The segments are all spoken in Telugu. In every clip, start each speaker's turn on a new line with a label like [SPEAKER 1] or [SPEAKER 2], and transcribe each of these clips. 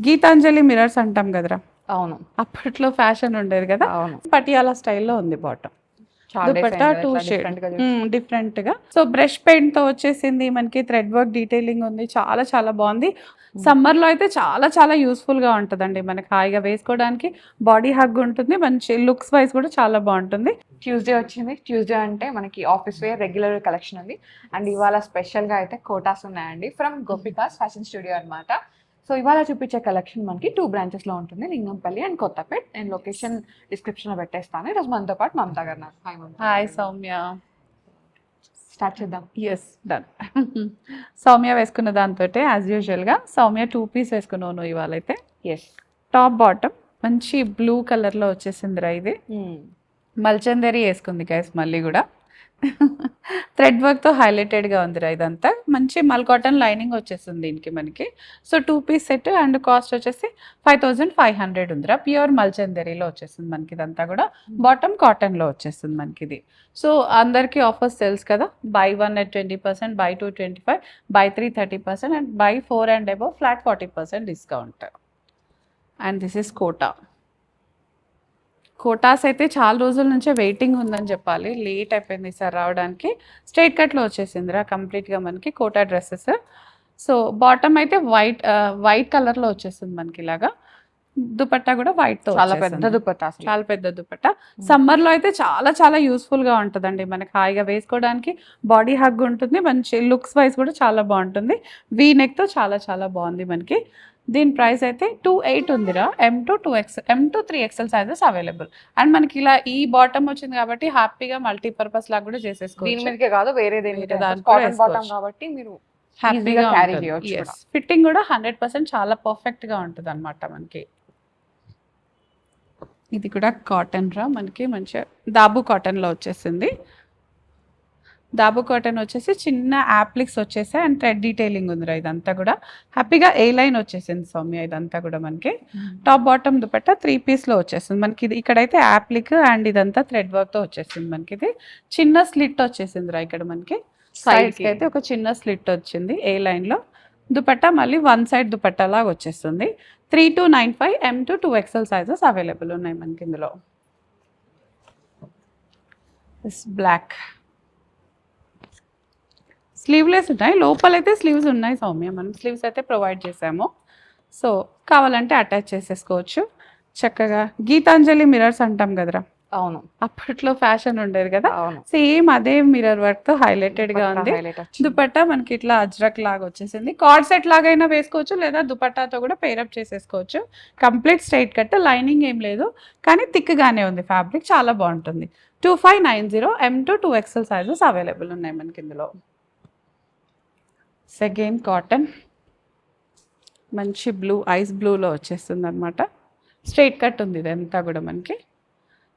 [SPEAKER 1] గీతాంజలి మిరర్స్ అంటాం కదరా,
[SPEAKER 2] అవును
[SPEAKER 1] అప్పట్లో ఫ్యాషన్ ఉండేది కదా.
[SPEAKER 2] అవును
[SPEAKER 1] పటియాలా స్టైల్లో ఉంది బాటమ్.
[SPEAKER 2] చాలా
[SPEAKER 1] దుపట్టా టూ షేడ్
[SPEAKER 2] డిఫరెంట్ గా చూసి.
[SPEAKER 1] డిఫరెంట్ గా. సో బ్రష్ పెయింట్ తో వచ్చేసింది మనకి, థ్రెడ్ వర్క్ డీటెయిలింగ్ ఉంది, చాలా చాలా బాగుంది. సమ్మర్ లో అయితే చాలా చాలా యూస్ఫుల్ గా ఉంటుందండి, మనకి హాయిగా వేసుకోవడానికి, బాడీ హగ్ ఉంటుంది, మంచి లుక్స్ వైజ్ కూడా చాలా బాగుంటుంది.
[SPEAKER 2] ట్యూస్డే వచ్చింది. ట్యూస్డే అంటే మనకి ఆఫీస్ వేర్ రెగ్యులర్ కలెక్షన్ ఉంది. అండ్ ఇవాళ స్పెషల్ గా అయితే కోటాస్ ఉన్నాయండి ఫ్రమ్ గోపికాస్ ఫ్యాషన్ స్టూడియో అన్నమాట. సో ఇవాళ చూపించే కలెక్షన్ మనకి 2 బ్రాంచెస్ లో ఉంటుంది, లింగంపల్లి అండ్ కొత్తపేట్. నేను లొకేషన్ డిస్క్రిప్షన్ లో పెట్టేస్తాను. ఈరోజు మనతో పాటు మమతా గారు నాకు. Hi Mamata.
[SPEAKER 1] Hi Soumya.
[SPEAKER 2] Start చేద్దాం.
[SPEAKER 1] Yes done. సౌమ్య వేసుకున్న దాంతో యాజ్ యూజువల్ గా సౌమ్య 2 పీస్ వేసుకున్నాను ఇవాళ అయితే.
[SPEAKER 2] ఎస్
[SPEAKER 1] టాప్ బాటమ్ మంచి బ్లూ కలర్ లో వచ్చేసిందిరా ఇది. మల్చందరి వేసుకుంది గైస్, మళ్ళీ కూడా థ్రెడ్ వర్క్తో హైలైటెడ్గా ఉందిరా ఇదంతా. మంచి మల్ కాటన్ లైనింగ్ వచ్చేస్తుంది దీనికి మనకి. So 2 piece set and cost వచ్చేసి 5500 ఉందిరా. ప్యూర్ మల్చందరిలో వచ్చేస్తుంది మనకి ఇదంతా కూడా. బాటమ్ కాటన్లో వచ్చేస్తుంది మనకి ఇది. సో అందరికీ ఆఫర్స్ తెలుసు కదా, buy 1 at 20%, buy 2 25%, buy 3 30%, and buy 4 and above flat 40% discount. And this is Kota. Kotas అయితే చాలా రోజుల నుంచే వెయిటింగ్ ఉందని చెప్పాలి, లేట్ అయిపోయింది సార్ రావడానికి. స్ట్రైట్ కట్లో వచ్చేసిందిరా కంప్లీట్గా మనకి కోటా డ్రెస్సెస్. సో బాటమ్ అయితే వైట్ కలర్లో వచ్చేస్తుంది మనకి ఇలాగా. దుపట్టా కూడా వైట్తో,
[SPEAKER 2] చాలా పెద్ద దుపట్టా,
[SPEAKER 1] చాలా పెద్ద దుపట్టా. సమ్మర్లో అయితే చాలా చాలా యూస్ఫుల్గా ఉంటుందండి, మనకి హాయిగా వేసుకోవడానికి, బాడీ హగ్ ఉంటుంది, మంచి లుక్స్ వైజ్ కూడా చాలా బాగుంటుంది. వీ నెక్తో చాలా చాలా బాగుంది మనకి. దీని ప్రైస్ అయితే 28 ఉందిరా. M to 3XL sizes available. And మనకి ఇలా ఈ బాటమ్ వచ్చింది కాబట్టి హ్యాపీగా మల్టీపర్పస్ లాగా కూడా
[SPEAKER 2] దీని
[SPEAKER 1] చేసేసుకోవచ్చు.
[SPEAKER 2] మీదకే కాదు వేరే దేని మీద
[SPEAKER 1] దానికి కూడా
[SPEAKER 2] కాటన్ బాటమ్
[SPEAKER 1] వేసుకోవచ్చు.
[SPEAKER 2] కాబట్టి మీరు
[SPEAKER 1] హ్యాపీగా
[SPEAKER 2] క్యారీ చేయొచ్చు కూడా.
[SPEAKER 1] ఫిట్టింగ్ కూడా 100% చాలా పర్ఫెక్ట్గా ఉంటుంది అనమాట మనకి. ఇది కూడా కాటన్ రా మనకి, మంచిగా దాబు కాటన్లో వచ్చేసింది. దాబు కాటన్ వచ్చేసి చిన్న యాప్లిక్స్ వచ్చేసాయి అండ్ థ్రెడ్ డీటెయిలింగ్ ఉందిరా ఇదంతా కూడా. హ్యాపీగా ఏ లైన్ వచ్చేసింది సౌమ్య ఇదంతా కూడా మనకి. టాప్ బాటమ్ దుపట్టా 3 పీస్లో వచ్చేసింది మనకి. ఇది ఇక్కడైతే యాప్లిక్ అండ్ ఇదంతా థ్రెడ్ వర్క్తో వచ్చేసింది మనకి. ఇది చిన్న స్లిట్ వచ్చేసిందిరా ఇక్కడ మనకి. సైడ్కి అయితే ఒక చిన్న స్లిట్ వచ్చింది ఏ లైన్లో. దుపట్టా మళ్ళీ 1 సైడ్ దుపట్టా లాగా వచ్చేస్తుంది. 3295 M to 2XL sizes available ఉన్నాయి మనకి ఇందులో. బ్లాక్ స్లీవ్లెస్ ఉన్నాయి, లోపలైతే స్లీవ్స్ ఉన్నాయి సౌమ్య, మనం స్లీవ్స్ అయితే ప్రొవైడ్ చేసాము. సో కావాలంటే అటాచ్ చేసేసుకోవచ్చు చక్కగా. గీతాంజలి మిరర్స్ అంటాం కదరా,
[SPEAKER 2] అవును
[SPEAKER 1] అప్పట్లో ఫ్యాషన్ ఉండేది కదా,
[SPEAKER 2] అవును.
[SPEAKER 1] సేమ్ అదే మిరర్ వర్క్ తో హైలైటెడ్ గా ఉంది. దుపట్టా మనకి ఇట్లా అజ్రక్ లాగా వచ్చేసింది. కార్డ్ సెట్ లాగైనా వేసుకోవచ్చు, లేదా దుపట్టాతో కూడా పేరప్ చేసేసుకోవచ్చు. కంప్లీట్ స్ట్రైట్ కట్, లైనింగ్ ఏం లేదు కానీ థిక్ గానే ఉంది ఫ్యాబ్రిక్, చాలా బాగుంటుంది. 2590 M to 2XL sizes available ఉన్నాయి మనకి ఇందులో. సెకండ్ కాటన్ మంచి బ్లూ, ఐస్ బ్లూలో వచ్చేస్తుంది అనమాట. స్ట్రైట్ కట్ ఉంది ఇదంతా కూడా మనకి.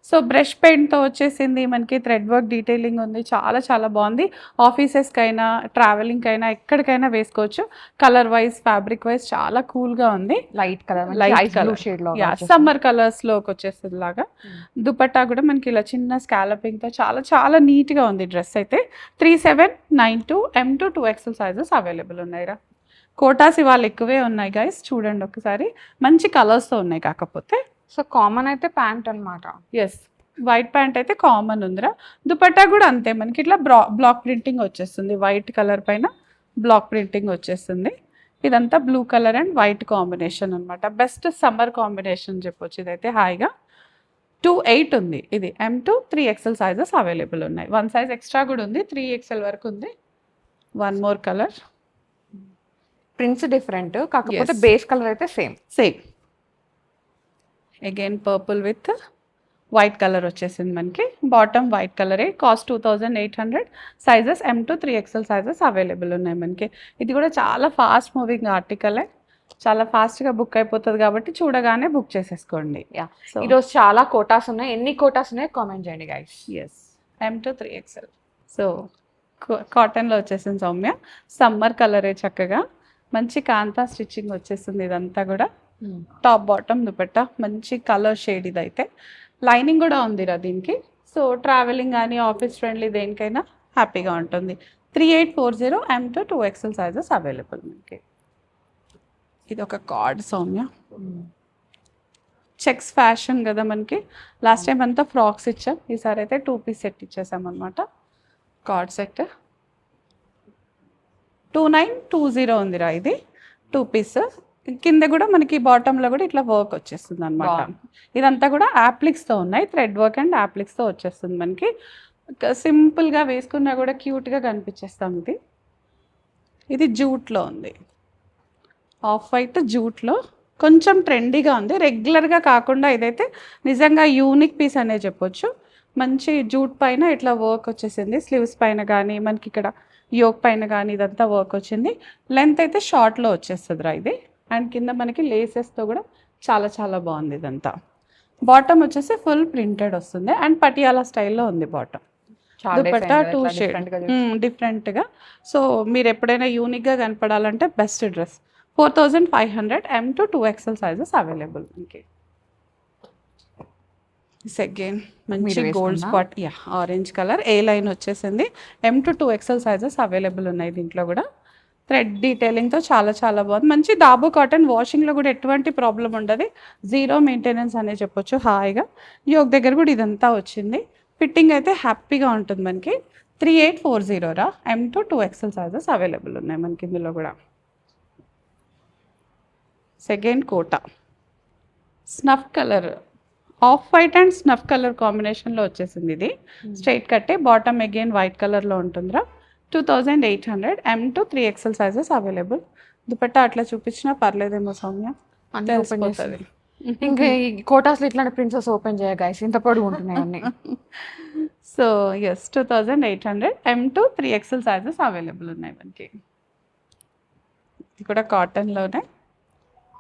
[SPEAKER 1] సో బ్రష్ పెయింట్తో వచ్చేసింది మనకి, థ్రెడ్ వర్క్ డీటెయిలింగ్ ఉంది, చాలా చాలా బాగుంది. ఆఫీసెస్కైనా ట్రావెలింగ్కైనా ఎక్కడికైనా వేసుకోవచ్చు. కలర్ వైజ్ ఫ్యాబ్రిక్ వైజ్ చాలా కూల్గా ఉంది.
[SPEAKER 2] Light colour,
[SPEAKER 1] light colour summer కలర్స్లోకి వచ్చేస్తుంది లాగా. దుపట్టా కూడా మనకి ఇలా చిన్న స్కాలపింగ్తో చాలా చాలా నీట్గా ఉంది డ్రెస్ అయితే. 3792 M to 2XL sizes available ఉన్నాయిరా. కోటాస్ ఇవాళ ఎక్కువే ఉన్నాయి గైస్, చూడండి ఒకసారి. మంచి కలర్స్తో ఉన్నాయి కాకపోతే.
[SPEAKER 2] సో కామన్ అయితే ప్యాంట్ అనమాట.
[SPEAKER 1] ఎస్, వైట్ ప్యాంట్ అయితే కామన్ ఉందిరా. దుపట్టా కూడా అంతే మనకి ఇట్లా బ్లాక్ ప్రింటింగ్ వచ్చేస్తుంది, వైట్ కలర్ పైన బ్లాక్ ప్రింటింగ్ వచ్చేస్తుంది. ఇదంతా blue colour and white combination అనమాట. బెస్ట్ సమ్మర్ కాంబినేషన్ చెప్పొచ్చు ఇదైతే హాయిగా. 28 ఉంది ఇది. M to 3XL sizes available ఉన్నాయి. 1 సైజ్ ఎక్స్ట్రా కూడా ఉంది, 3XL వరకు ఉంది. 1 more కలర్.
[SPEAKER 2] ప్రింట్స్ డిఫరెంట్ కాకపోతే బేస్ కలర్ అయితే same.
[SPEAKER 1] Again purple with white colour వచ్చేసింది మనకి. బాటమ్ వైట్ కలరే, cost 2800. Sizes M to 3XL sizes available ఉన్నాయి మనకి. ఇది కూడా చాలా ఫాస్ట్ మూవింగ్ ఆర్టికలే, చాలా ఫాస్ట్గా బుక్ అయిపోతుంది కాబట్టి చూడగానే బుక్ చేసేసుకోండి.
[SPEAKER 2] ఈరోజు చాలా కోటాస్ ఉన్నాయి. ఎన్ని కోటాస్ ఉన్నాయి కామెంట్ చేయండి guys.
[SPEAKER 1] Yes, M to 3XL. So కాటన్లో వచ్చేసింది సౌమ్య, సమ్మర్ కలరే చక్కగా. మంచి కాంతా స్టిచ్చింగ్ వచ్చేస్తుంది ఇదంతా కూడా. టాప్ బాటమ్ దుపట్టా మంచి కలర్ షేడ్ ఇదైతే. లైనింగ్ కూడా ఉందిరా దీనికి. సో ట్రావెలింగ్ కానీ ఆఫీస్ ఫ్రెండ్లీ దేనికైనా హ్యాపీగా ఉంటుంది. 3840 M to 2XL sizes available మనకి. ఇది ఒక కార్డ్ సౌమ్య. చెక్స్ ఫ్యాషన్ కదా మనకి. లాస్ట్ టైం అంతా ఫ్రాక్స్ ఇచ్చాం, ఈసారి అయితే 2 పీస్ సెట్ ఇచ్చేసాం అనమాట. కార్డ్ సెట్ 2920 ఉందిరా ఇది 2 పీస్. కింద కూడా మనకి బాటంలో కూడా ఇట్లా వర్క్ వచ్చేస్తుంది అనమాట. ఇదంతా కూడా యాప్లిక్స్తో ఉన్నాయి, థ్రెడ్ వర్క్ అండ్ యాప్లిక్స్తో వచ్చేస్తుంది మనకి. సింపుల్గా వేసుకున్నా కూడా క్యూట్గా కనిపించేస్తాం. ఇది జూట్లో ఉంది, ఆఫ్ వైట్ జూట్లో కొంచెం ట్రెండీగా ఉంది. రెగ్యులర్గా కాకుండా ఇదైతే నిజంగా యూనిక్ పీస్ అనే చెప్పొచ్చు. మంచి జూట్ పైన ఇట్లా వర్క్ వచ్చేసింది, స్లీవ్స్ పైన కానీ మనకి ఇక్కడ యోక్ పైన కానీ ఇదంతా వర్క్ వచ్చింది. లెంత్ అయితే షార్ట్లో వచ్చేస్తుందిరా ఇది. అండ్ కింద మనకి లేసెస్తో కూడా చాలా చాలా బాగుంది ఇదంతా. బాటమ్ వచ్చేసి ఫుల్ ప్రింటెడ్ వస్తుంది అండ్ పటియాలా స్టైల్లో ఉంది బాటమ్. దుపట్టా 2 షేడ్ డిఫరెంట్గా. సో మీరు ఎప్పుడైనా యూనిక్గా కనపడాలంటే best dress. 4500 M to 2XL sizes available మనకి. సెకండ్ మంచి gold spot, orange colour, A line వచ్చేసింది. M to 2XL sizes available ఉన్నాయి దీంట్లో కూడా. థ్రెడ్ డీటెయిలింగ్తో చాలా చాలా బాగుంది. మంచి దాబు కాటన్, వాషింగ్లో కూడా ఎటువంటి ప్రాబ్లం ఉండదు, జీరో మెయింటెనెన్స్ అనే చెప్పొచ్చు హాయిగా. యోక్ దగ్గర కూడా ఇదంతా వచ్చింది. ఫిట్టింగ్ అయితే హ్యాపీగా ఉంటుంది మనకి. 3840 రా. M to 2XL sizes available ఉన్నాయి మనకి ఇందులో కూడా. Second Kota snuff colour, off white and snuff colour కాంబినేషన్లో వచ్చేసింది ఇది. స్ట్రైట్ కట్టే, బాటమ్ అగైన్ వైట్ కలర్లో ఉంటుందిరా. 2800 M to 3XL sizes available. Dupatta అట్లా చూపించినా పర్లేదేమో సౌమ్య, తెలిసిపోతుంది.
[SPEAKER 2] ఇంకా ఈ కోటాస్లో ఇట్లాంటి ప్రిన్సెస్ ఓపెన్ చేయ గైస్, ఇంత పొడుగు ఉంటున్నాయి అన్నీ.
[SPEAKER 1] So yes 2800 M to 3XL sizes available ఉన్నాయి మనకి. ఇది కూడా కాటన్లోనే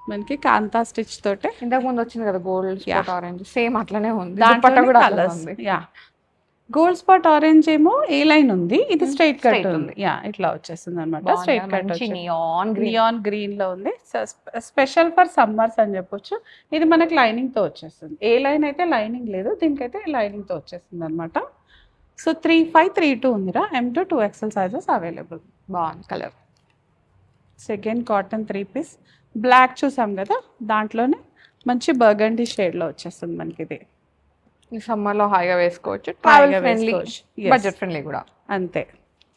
[SPEAKER 1] మనకి కాంతా స్టిచ్ తోటే.
[SPEAKER 2] ఇంతకు ముందు వచ్చింది కదా గోల్డ్ స్పాట్ ఆరెంజ్, సేమ్ అట్లనే ఉంది.
[SPEAKER 1] దాంట్లో
[SPEAKER 2] కూడా
[SPEAKER 1] కలర్స్, గోల్డ్ స్పాట్ ఆరెంజ్ ఏమో ఏ లైన్ ఉంది, ఇది స్ట్రైట్ కట్ ఉంది. ఇట్లా వచ్చేస్తుంది అనమాట. స్ట్రైట్ కట్ నియాన్ గ్రీన్ లో ఉంది. స్పెషల్ ఫర్ సమ్మర్స్ అని చెప్పొచ్చు. ఇది మనకి లైనింగ్ తో వచ్చేస్తుంది. ఏ లైన్ అయితే లైనింగ్ లేదు, దీనికైతే లైనింగ్ తో వచ్చేస్తుంది అనమాట. సో 3532 ఉందిరా. M to 2XL sizes available.
[SPEAKER 2] బాగుంది colour.
[SPEAKER 1] Second cotton 3 piece, black చూసాం కదా, దాంట్లోనే మంచి బర్గండీ షేడ్లో వచ్చేస్తుంది మనకి. ఇది
[SPEAKER 2] ఈ సమ్మర్లో హాయిగా వేసుకోవచ్చు, ట్రావెల్ ఫ్రెండ్లీ, బడ్జెట్ ఫ్రెండ్లీ కూడా.
[SPEAKER 1] అంతే,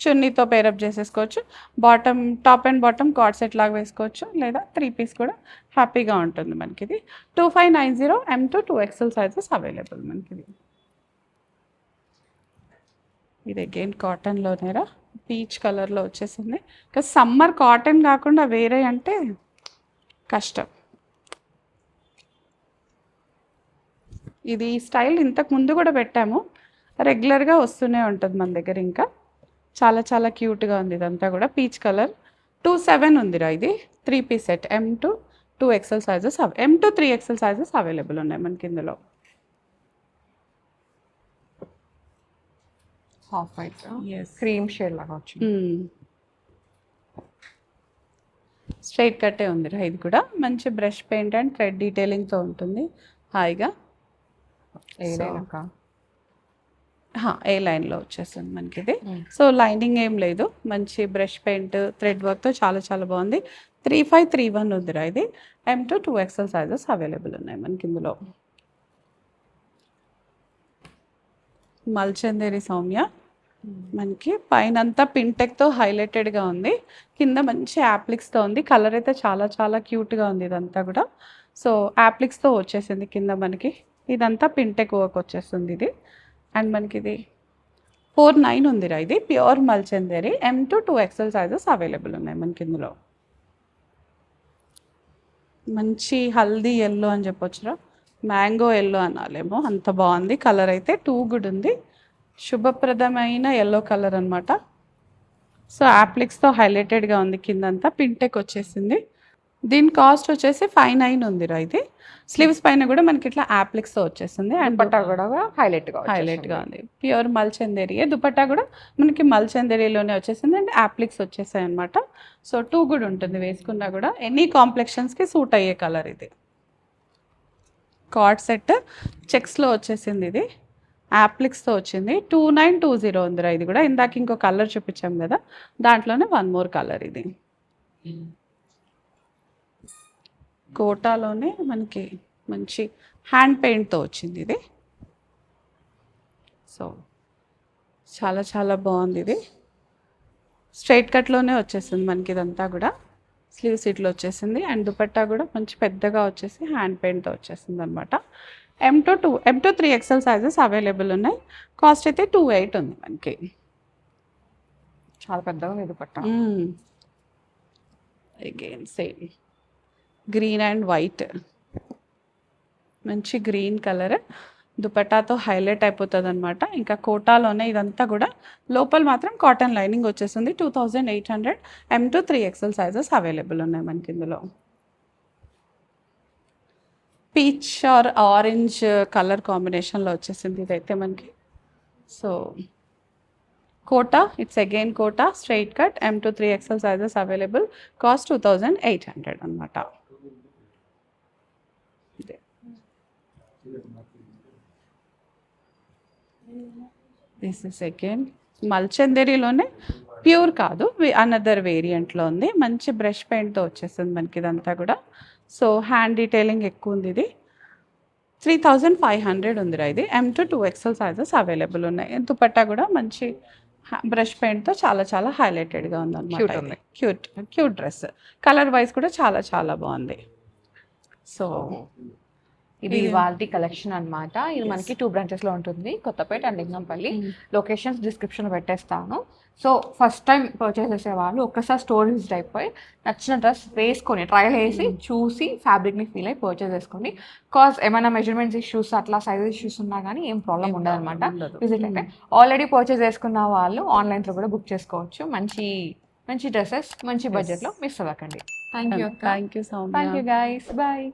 [SPEAKER 1] చున్నీతో పేరప్ చేసేసుకోవచ్చు. Bottom, top and bottom card set లాగా వేసుకోవచ్చు, లేదా 3 పీస్ కూడా హ్యాపీగా ఉంటుంది మనకి. ఇది 2590 M to 2XL sizes available మనకి. ఇది అగైన్ కాటన్లోనేరా, పీచ్ కలర్లో వచ్చేసింది. ఇంకా సమ్మర్ కాటన్ కాకుండా వేరే అంటే కష్టం. ఇది స్టైల్ ఇంతకు ముందు కూడా పెట్టాము, రెగ్యులర్గా వస్తూనే ఉంటుంది మన దగ్గర. ఇంకా చాలా చాలా క్యూట్గా ఉంది ఇదంతా కూడా. పీచ్ కలర్ 27 ఉందిరా ఇది. 3 piece set M to 2XL sizes, M to 3XL sizes available ఉన్నాయి మనకి ఇందులో.
[SPEAKER 2] హాఫ్ వైట్ క్రీమ్ షేడ్ లాగా వచ్చింది.
[SPEAKER 1] స్ట్రైట్ కట్టే ఉందిరా ఇది కూడా. మంచి బ్రష్ పెయింట్ అండ్ థ్రెడ్ డీటెయిలింగ్తో ఉంటుంది హాయిగా. ఏ లైన్లో వచ్చేస్తుంది మనకి ఇది. సో లైనింగ్ ఏం లేదు, మంచి బ్రష్ పెయింట్ థ్రెడ్ వర్క్తో చాలా చాలా బాగుంది. 3531 ఉందిరా ఇది. M to 2XL sizes available ఉన్నాయి మనకి ఇందులో. మల్చందేరి సౌమ్య మనకి పైనంతా పింటెక్తో హైలైటెడ్గా ఉంది, కింద మంచి యాప్లిక్స్తో ఉంది. కలర్ అయితే చాలా చాలా క్యూట్గా ఉంది ఇదంతా కూడా. సో యాప్లిక్స్తో వచ్చేసింది కింద మనకి. ఇదంతా పింటెక్ వర్క్ వచ్చేస్తుంది ఇది. అండ్ మనకి ఇది 49 ఉందిరా ఇది. Pure Malchanderi. M to 2XL sizes available ఉన్నాయి మనకి ఇందులో. మంచి హల్దీ ఎల్లో అని చెప్పొచ్చురా, మ్యాంగో ఎల్లో అనాలేమో, అంత బాగుంది. కలర్ అయితే టూ గుడ్ ఉంది, శుభప్రదమైన ఎల్లో కలర్ అనమాట. సో యాప్లిక్స్తో హైలైటెడ్గా ఉంది, కిందంతా పింటెక్ వచ్చేసింది. దీని కాస్ట్ వచ్చేసి 59 ఉందిరా ఇది. స్లీవ్స్ పైన కూడా మనకి ఇట్లా యాప్లిక్స్తో వచ్చేసింది. అండ్
[SPEAKER 2] దుపట్టా కూడా హైలైట్గా
[SPEAKER 1] ఉంది. ప్యూర్ మల్చందేరియే. దుపట్టా కూడా మనకి మల్చందేరిలోనే వచ్చేసింది అండ్ యాప్లిక్స్ వచ్చేసాయి అనమాట. సో టూ గుడ్ ఉంటుంది, వేసుకున్నా కూడా ఎనీ కాంప్లెక్షన్స్కి సూట్ అయ్యే కలర్ ఇది. కార్డ్ సెట్ చెక్స్లో వచ్చేసింది ఇది, యాప్లిక్స్తో వచ్చింది. 2920 ఉందిరా ఇది కూడా. ఇందాక ఇంకో కలర్ చూపించాం కదా, దాంట్లోనే 1 more కలర్ ఇది. కోటాలోనే మనకి మంచి హ్యాండ్ పెయింట్తో వచ్చింది ఇది. సో చాలా చాలా బాగుంది ఇది. స్ట్రైట్ కట్లోనే వచ్చేసింది మనకి ఇదంతా కూడా. స్లీవ్స్ ఇట్లా వచ్చేసింది అండ్ దుపట్టా కూడా మంచి పెద్దగా వచ్చేసి హ్యాండ్ పెయింట్తో వచ్చేసింది అనమాట. M to 3XL sizes available ఉన్నాయి. కాస్ట్ అయితే 28 ఉంది మనకి.
[SPEAKER 2] చాలా పెద్దగా ఉంది dupatta.
[SPEAKER 1] Again same green and white, మంచి గ్రీన్ కలర్ దుపట్టాతో హైలైట్ అయిపోతుంది అనమాట. ఇంకా కోటాలోనే ఇదంతా కూడా, లోపల మాత్రం కాటన్ లైనింగ్ వచ్చేసింది. 2800 M to 3XL sizes available ఉన్నాయి మనకి ఇందులో. పీచ్ ఆర్ ఆరెంజ్ కలర్ కాంబినేషన్లో వచ్చేసింది ఇదైతే మనకి. So Kota, it's again Kota straight cut M to 3XL sizes available. Cost 2800 అనమాట. దిస్ ఇస్ అగైన్ మల్చందేరిలోనే, ప్యూర్ కాదు, అనదర్ వేరియంట్లో ఉంది. మంచి బ్రష్ పెయింట్తో వచ్చేస్తుంది మనకి ఇదంతా కూడా. సో హ్యాండ్ డీటెయిలింగ్ ఎక్కువ ఉంది ఇది. 3500 ఉందిరా ఇది. M to 2XL sizes available ఉన్నాయి. దుపట్టా కూడా మంచి బ్రష్ పెయింట్తో చాలా చాలా హైలైటెడ్గా ఉందన్నమాట. Cute dress. కలర్ వైజ్ కూడా చాలా చాలా బాగుంది. సో
[SPEAKER 2] ఇది ఇవాల్టి కలెక్షన్ అన్నమాట. ఇది మనకి 2 బ్రాంచెస్ లో ఉంటుంది, Kothapet and Lingampally. Locations description పెట్టేస్తాను. సో ఫస్ట్ టైం పర్చేస్ చేసే వాళ్ళు ఒక్కసారి స్టోర్ విజిట్ అయిపోయి నచ్చిన డ్రెస్ వేసుకొని ట్రయల్ వేసి చూసి ఫ్యాబ్రిక్ని ఫీల్ అయ్యి పర్చేస్ చేసుకోండి. కాజ్ ఏమైనా మెజర్మెంట్స్ ఇష్యూస్ అట్లా సైజ్ ఇష్యూస్ ఉన్నా కానీ ఏం ప్రాబ్లం ఉండదు అనమాట. విజిట్ అయితే ఆల్రెడీ పర్చేస్ చేసుకున్న వాళ్ళు ఆన్లైన్లో కూడా బుక్ చేసుకోవచ్చు. మంచి డ్రెస్సెస్ మంచి బడ్జెట్లో మిస్ అవ్వకండి. Thank you
[SPEAKER 1] thank you so much.
[SPEAKER 2] Thank you guys. Bye.